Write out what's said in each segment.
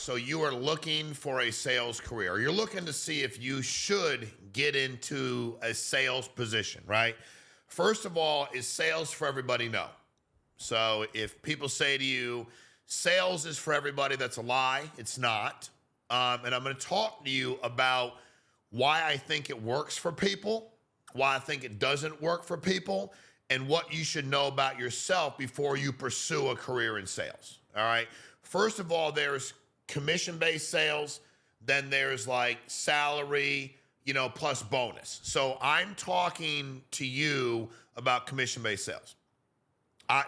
So you are looking for a sales career. You're looking to see if you should get into a sales position, right? First of all, is sales for everybody? No. So if people say to you, sales is for everybody, that's a lie. It's not. And I'm going to talk to you about why I think it works for people, why I think it doesn't work for people, and what you should know about yourself before you pursue a career in sales. All right. First of all, there's commission-based sales. Then there's like salary, plus bonus. So I'm talking to you about commission-based sales.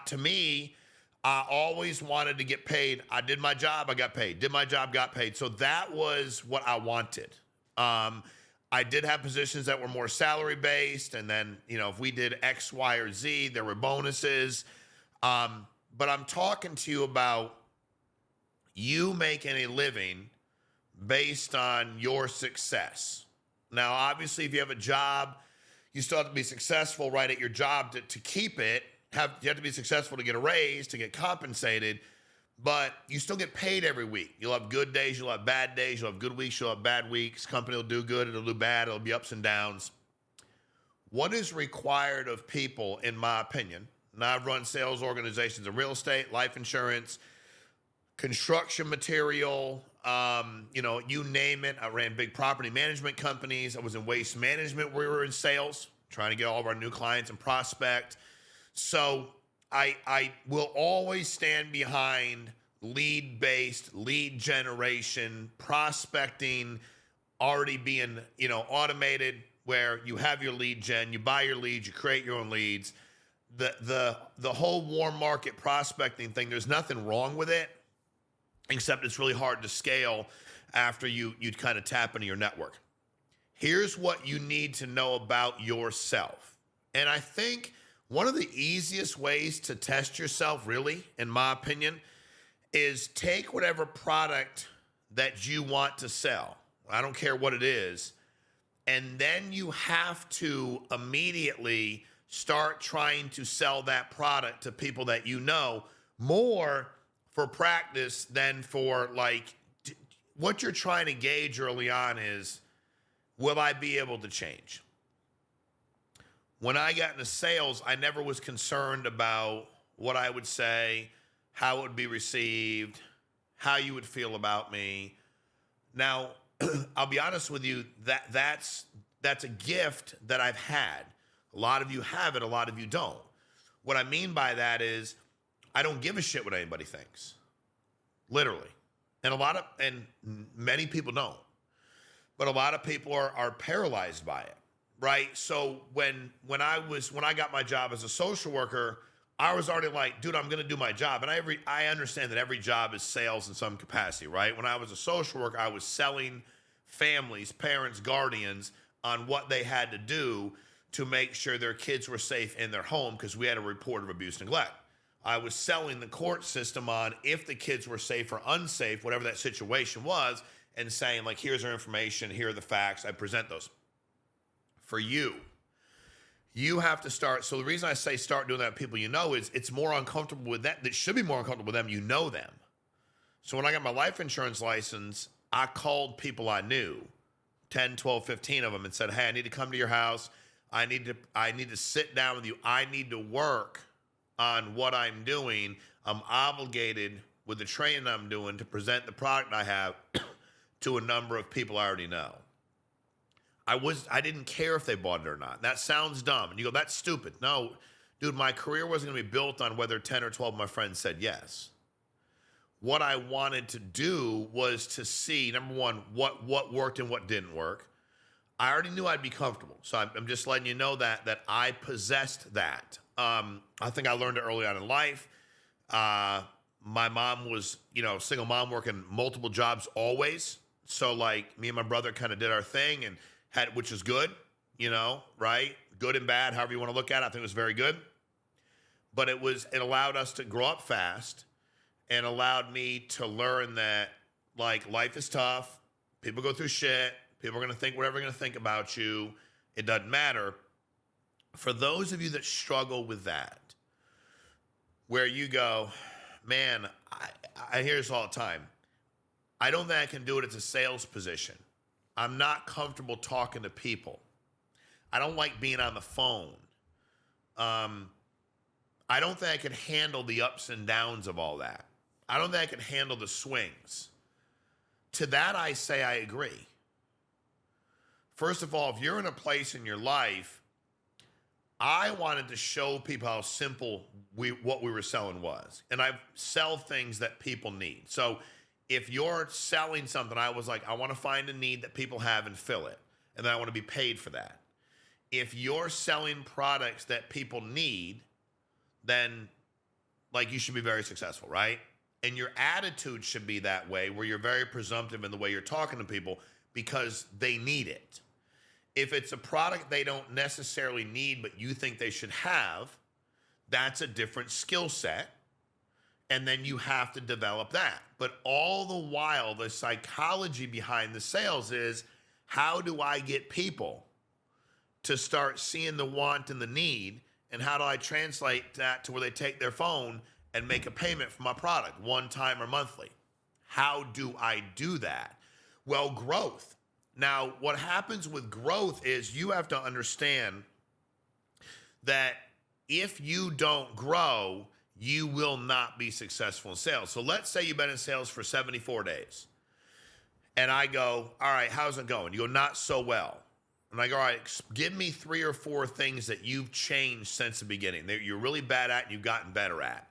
To me, I always wanted to get paid. I did my job, I got paid. Did my job, got paid. So that was what I wanted. I did have positions that were more salary based, and then if we did X, Y, or Z, there were bonuses. But I'm talking to you about you making a living based on your success. Now, obviously, if you have a job, you still have to be successful right at your job to keep it. You have to be successful to get a raise, to get compensated, but you still get paid every week. You'll have good days, you'll have bad days, you'll have good weeks, you'll have bad weeks. Company will do good, it'll do bad, it'll be ups and downs. What is required of people, in my opinion, and I've run sales organizations in real estate, life insurance, construction material, you name it. I ran big property management companies. I was in waste management where we were in sales, trying to get all of our new clients and prospect. So I will always stand behind lead-based, lead generation, prospecting, already being, automated, where you have your lead gen, you buy your leads, you create your own leads. The whole warm market prospecting thing, there's nothing wrong with it, except it's really hard to scale after you'd kind of tap into your network. Here's what you need to know about yourself. And I think one of the easiest ways to test yourself, really, in my opinion, is take whatever product that you want to sell. I don't care what it is. And then you have to immediately start trying to sell that product to people that you know, more for practice than for what you're trying to gauge early on is, will I be able to change? When I got into sales, I never was concerned about what I would say, how it would be received, how you would feel about me. Now, I'll be honest with you, that's a gift that I've had. A lot of you have it, a lot of you don't. What I mean by that is I don't give a shit what anybody thinks. Literally. And many people don't. But a lot of people are paralyzed by it. Right. So when I got my job as a social worker, I was already like, dude, I'm going to do my job. And I understand that every job is sales in some capacity, right? When I was a social worker, I was selling families, parents, guardians on what they had to do to make sure their kids were safe in their home, because we had a report of abuse and neglect. I was selling the court system on if the kids were safe or unsafe, whatever that situation was, and saying, here's our information, here are the facts. I present those. For you have to start. So the reason I say start doing that with people is it's more uncomfortable with that. That should be more uncomfortable with them. You know them. So when I got my life insurance license, I called people I knew, 10, 12, 15 of them, and said, hey, I need to come to your house. I need to sit down with you. I need to work on what I'm doing. I'm obligated with the training I'm doing to present the product I have to a number of people I already know. I didn't care if they bought it or not. That sounds dumb. And you go, that's stupid. No, dude, my career wasn't going to be built on whether 10 or 12 of my friends said yes. What I wanted to do was to see, number one, what worked and what didn't work. I already knew I'd be comfortable. So I'm just letting you know that I possessed that. I think I learned it early on in life. My mom was, single mom working multiple jobs always. So me and my brother kind of did our thing and which is good, right? Good and bad, however you want to look at it. I think it was very good. But it allowed us to grow up fast and allowed me to learn that life is tough. People go through shit. People are going to think whatever they're going to think about you. It doesn't matter. For those of you that struggle with that, where you go, man, I hear this all the time. I don't think I can do it as a sales position. I'm not comfortable talking to people. I don't like being on the phone. I don't think I can handle the ups and downs of all that. I don't think I can handle the swings. To that, I say I agree. First of all, if you're in a place in your life, I wanted to show people how simple what we were selling was. And I sell things that people need. So if you're selling something, I was like, I want to find a need that people have and fill it. And then I want to be paid for that. If you're selling products that people need, then like you should be very successful, right? And your attitude should be that way, where you're very presumptive in the way you're talking to people because they need it. If it's a product they don't necessarily need, but you think they should have, that's a different skill set. And then you have to develop that. But all the while, the psychology behind the sales is, how do I get people to start seeing the want and the need? And how do I translate that to where they take their phone and make a payment for my product one time or monthly? How do I do that? Well, growth. Now, what happens with growth is you have to understand that if you don't grow, you will not be successful in sales. So let's say you've been in sales for 74 days. And I go, all right, how's it going? You go, not so well. And I go, all right, give me 3 or 4 things that you've changed since the beginning that you're really bad at and you've gotten better at.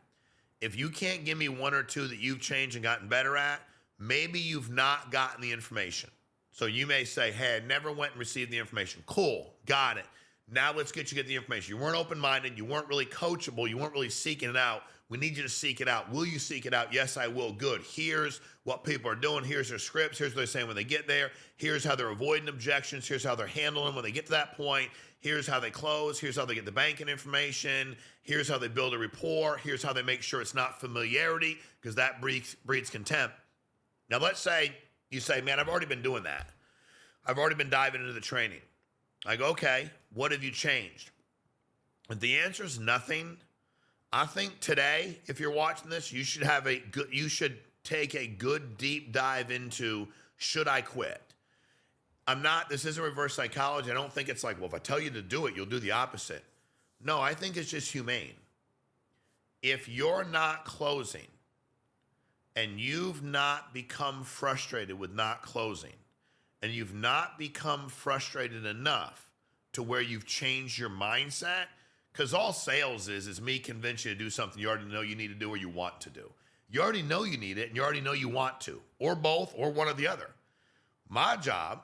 If you can't give me 1 or 2 that you've changed and gotten better at, maybe you've not gotten the information. So you may say, hey, I never went and received the information. Cool, got it. Now let's get the information. You weren't open-minded. You weren't really coachable. You weren't really seeking it out. We need you to seek it out. Will you seek it out? Yes, I will. Good. Here's what people are doing. Here's their scripts. Here's what they're saying when they get there. Here's how they're avoiding objections. Here's how they're handling when they get to that point. Here's how they close. Here's how they get the banking information. Here's how they build a rapport. Here's how they make sure it's not familiarity, because that breeds contempt. Now, let's say you say, man, I've already been doing that. I've already been diving into the training. I go, okay, what have you changed? If the answer is nothing, I think today, if you're watching this, you should take a good deep dive into, should I quit? This isn't reverse psychology. I don't think it's like, well, if I tell you to do it, you'll do the opposite. No, I think it's just humane. If you're not closing and you've not become frustrated with not closing, and you've not become frustrated enough to where you've changed your mindset, because all sales is me convince you to do something you already know you need to do or you want to do. You already know you need it and you already know you want to, or both, or one or the other. My job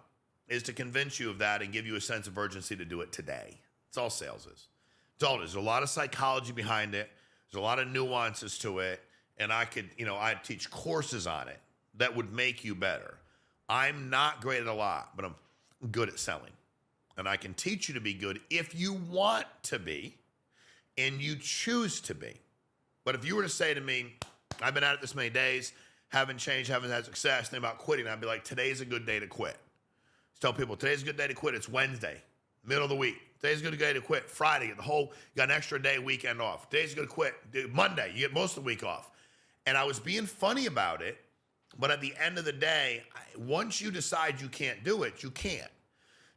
is to convince you of that and give you a sense of urgency to do it today. That's all sales is. That's all it is. There's a lot of psychology behind it. There's a lot of nuances to it. And I'd teach courses on it that would make you better. I'm not great at a lot, but I'm good at selling. And I can teach you to be good if you want to be and you choose to be. But if you were to say to me, I've been at it this many days, haven't changed, haven't had success, think about quitting, I'd be like, today's a good day to quit. Just tell people, today's a good day to quit. It's Wednesday, middle of the week. Today's a good day to quit. Friday, you got an extra day, weekend off. Today's a good quit. Monday, you get most of the week off. And I was being funny about it. But at the end of the day, once you decide you can't do it, you can't.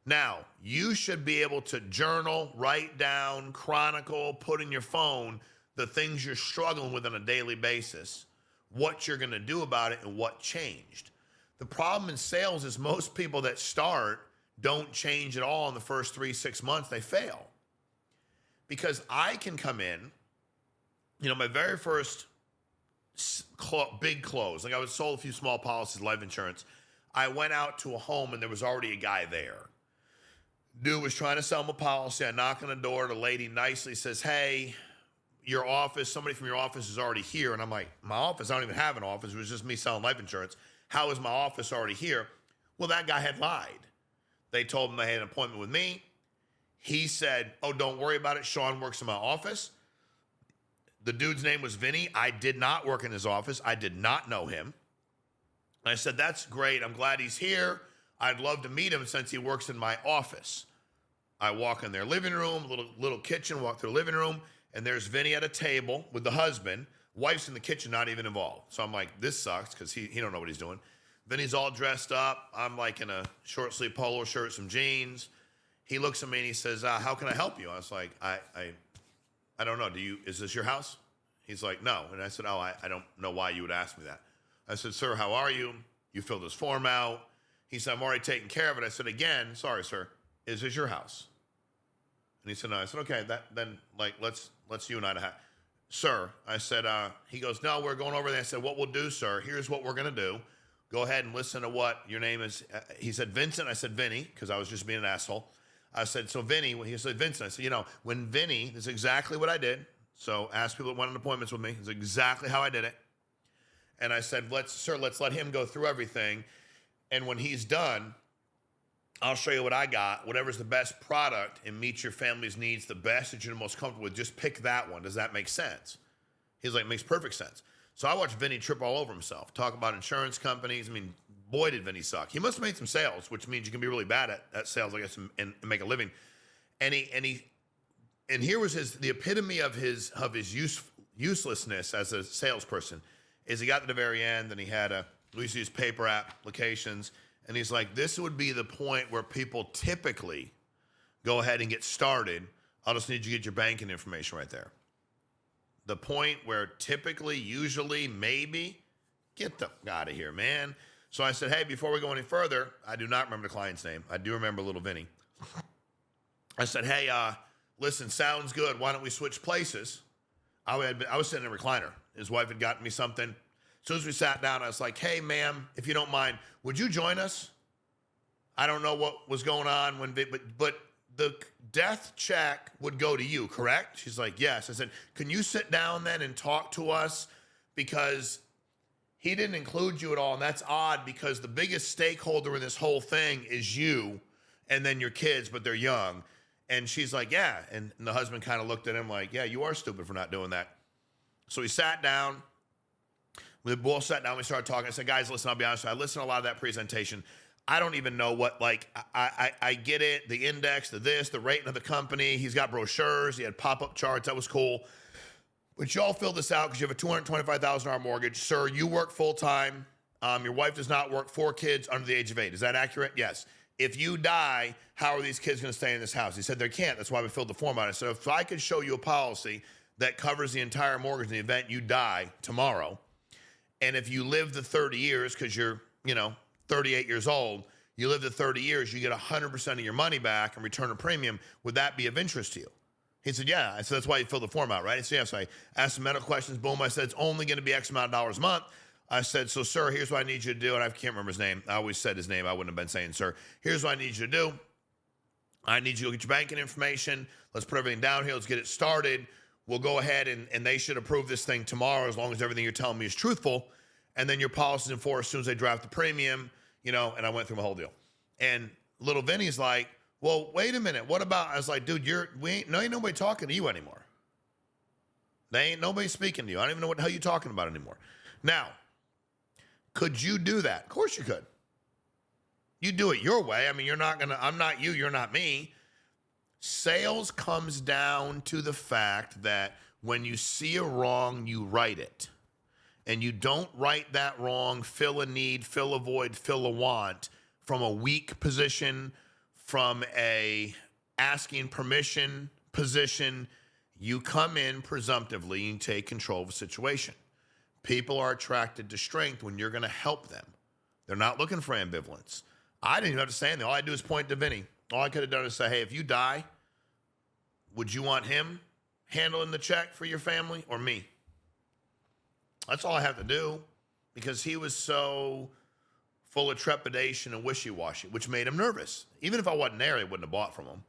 Now, you should be able to journal, write down, chronicle, put in your phone the things you're struggling with on a daily basis, what you're going to do about it, and what changed. The problem in sales is most people that start don't change at all in the first 3-6 months. They fail. Because I can come in, my very first big close. Like I was sold a few small policies, life insurance. I went out to a home and there was already a guy there. Dude was trying to sell him a policy. I knock on the door. The lady nicely says, hey, somebody from your office is already here. And I'm like, my office? I don't even have an office. It was just me selling life insurance. How is my office already here? Well, that guy had lied. They told him they had an appointment with me. He said, oh, don't worry about it. Sean works in my office. The dude's name was Vinny. I did not work in his office. I did not know him. I said, that's great. I'm glad he's here. I'd love to meet him since he works in my office. I walk in their living room, little kitchen, walk through the living room, and there's Vinny at a table with the husband. Wife's in the kitchen, not even involved. So I'm like, this sucks because he don't know what he's doing. Vinny's all dressed up. I'm like in a short sleeve polo shirt, some jeans. He looks at me and he says, how can I help you? I was like, I don't know. Is this your house? He's like, no. And I said, oh, I don't know why you would ask me that. I said, sir, how are you? You filled this form out. He said, I'm already taking care of it. I said, again, sorry, sir, is this your house? And he said, no. I said, okay, then let's you and I have. Sir, I said, he goes, no, we're going over there. I said, what we'll do, sir, here's what we're going to do. Go ahead and listen to what your name is. He said, Vincent. I said, Vinny, because I was just being an asshole. I said, so Vinny, when he said Vincent, I said, when Vinny, this is exactly what I did. So ask people that went on appointments with me. It's exactly how I did it. And I said, let's let him go through everything. And when he's done, I'll show you what I got. Whatever's the best product and meets your family's needs the best that you're the most comfortable with, just pick that one. Does that make sense? He's like, makes perfect sense. So I watched Vinny trip all over himself, talk about insurance companies. I mean, boy, did Vinny suck. He must have made some sales, which means you can be really bad at sales, I guess, and make a living. And here was the epitome of his uselessness as a salesperson is he got to the very end and he had we used to use paper applications. And he's like, this would be the point where people typically go ahead and get started. I'll just need you to get your banking information right there. The point where typically, usually, maybe, get the out of here, man. So I said, hey, before we go any further, I do not remember the client's name. I do remember little Vinny. I said, hey, listen, sounds good. Why don't we switch places? I was sitting in a recliner. His wife had gotten me something. As soon as we sat down, I was like, hey, ma'am, if you don't mind, would you join us? I don't know what was going on but the death check would go to you, correct? She's like, yes. I said, can you sit down then and talk to us? Because he didn't include you at all. And that's odd because the biggest stakeholder in this whole thing is you and then your kids, but they're young. And she's like, yeah. And the husband kind of looked at him like, yeah, you are stupid for not doing that. So he sat down. We both sat down. We started talking. I said, guys, listen, I'll be honest. I listened to a lot of that presentation. I don't even know what, I get it. The index, the rating of the company. He's got brochures. He had pop-up charts. That was cool. But y'all fill this out because you have a $225,000 mortgage. Sir, you work full-time. Your wife does not work. 4 kids under the age of 8. Is that accurate? Yes. If you die, how are these kids going to stay in this house? He said, they can't. That's why we filled the form out. I said, if I could show you a policy that covers the entire mortgage in the event you die tomorrow, and if you live the 30 years, because you're, 38 years old, you live the 30 years, you get 100% of your money back and return a premium. Would that be of interest to you? He said, yeah. I said, that's why you filled the form out, right? He said, yes. I asked some medical questions. Boom. I said, it's only going to be X amount of dollars a month. I said, so, sir, here's what I need you to do. And I can't remember his name. I always said his name. I wouldn't have been saying, sir. Here's what I need you to do. I need you to get your banking information. Let's put everything down here. Let's get it started. We'll go ahead and they should approve this thing tomorrow as long as everything you're telling me is truthful. And then your policy's enforced as soon as they draft the premium, and I went through my whole deal. And little Vinny's like, well, wait a minute. What about, I was like, dude, ain't nobody talking to you anymore. They ain't nobody speaking to you. I don't even know what the hell you're talking about anymore. Now, could you do that? Of course you could. You do it your way. I mean, I'm not you, you're not me. Sales comes down to the fact that when you see a wrong, you right it. And you don't right that wrong, fill a need, fill a void, fill a want from a weak position, from a asking permission position. You come in presumptively and take control of a situation. People are attracted to strength when you're going to help them. They're not looking for ambivalence. I didn't even understand that. All I do is point to Vinny. All I could have done is say, hey, if you die, would you want him handling the check for your family or me? That's all I have to do because he was so full of trepidation and wishy-washy, which made him nervous. Even if I wasn't there, they wouldn't have bought from him.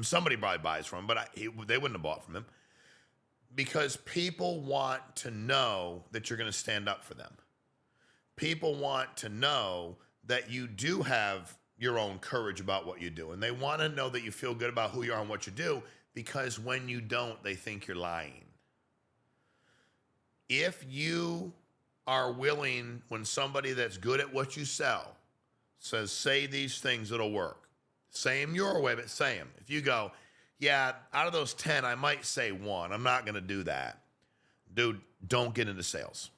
Somebody probably buys from him, but they wouldn't have bought from him because people want to know that you're going to stand up for them. People want to know that you do have your own courage about what you do, and they want to know that you feel good about who you are and what you do because when you don't, they think you're lying. If you are willing, when somebody that's good at what you sell says, say these things, it'll work. Say them your way, but say them. If you go, yeah, out of those 10, I might say 1. I'm not going to do that. Dude, don't get into sales.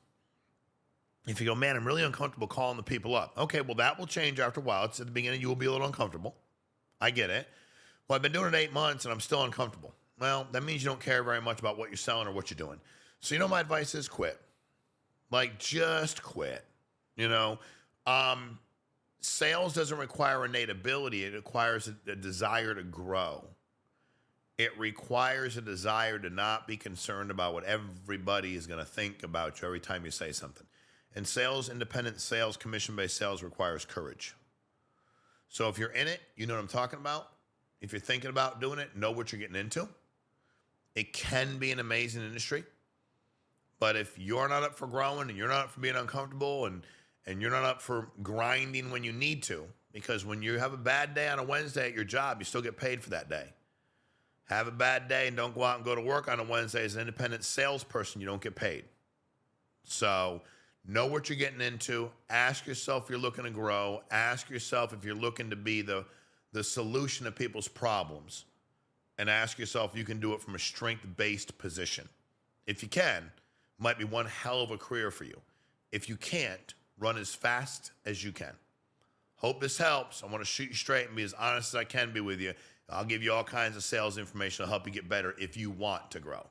If you go, man, I'm really uncomfortable calling the people up. Okay, well, that will change after a while. It's at the beginning, you will be a little uncomfortable. I get it. Well, I've been doing it 8 months and I'm still uncomfortable. Well, that means you don't care very much about what you're selling or what you're doing. So, my advice is quit. Like, just quit. You know, sales doesn't require innate ability. It requires a desire to grow. It requires a desire to not be concerned about what everybody is going to think about you every time you say something. And sales, independent sales, commission-based sales requires courage. So if you're in it, you know what I'm talking about. If you're thinking about doing it, know what you're getting into. It can be an amazing industry. But if you're not up for growing and you're not up for being uncomfortable and you're not up for grinding when you need to, because when you have a bad day on a Wednesday at your job, you still get paid for that day. Have a bad day and don't go out and go to work on a Wednesday as an independent salesperson, you don't get paid. So know what you're getting into. Ask yourself if you're looking to grow. Ask yourself if you're looking to be the solution to people's problems. And ask yourself if you can do it from a strength-based position. If you can, might be one hell of a career for you. If you can't, run as fast as you can. Hope this helps. I want to shoot you straight and be as honest as I can be with you. I'll give you all kinds of sales information to help you get better if you want to grow.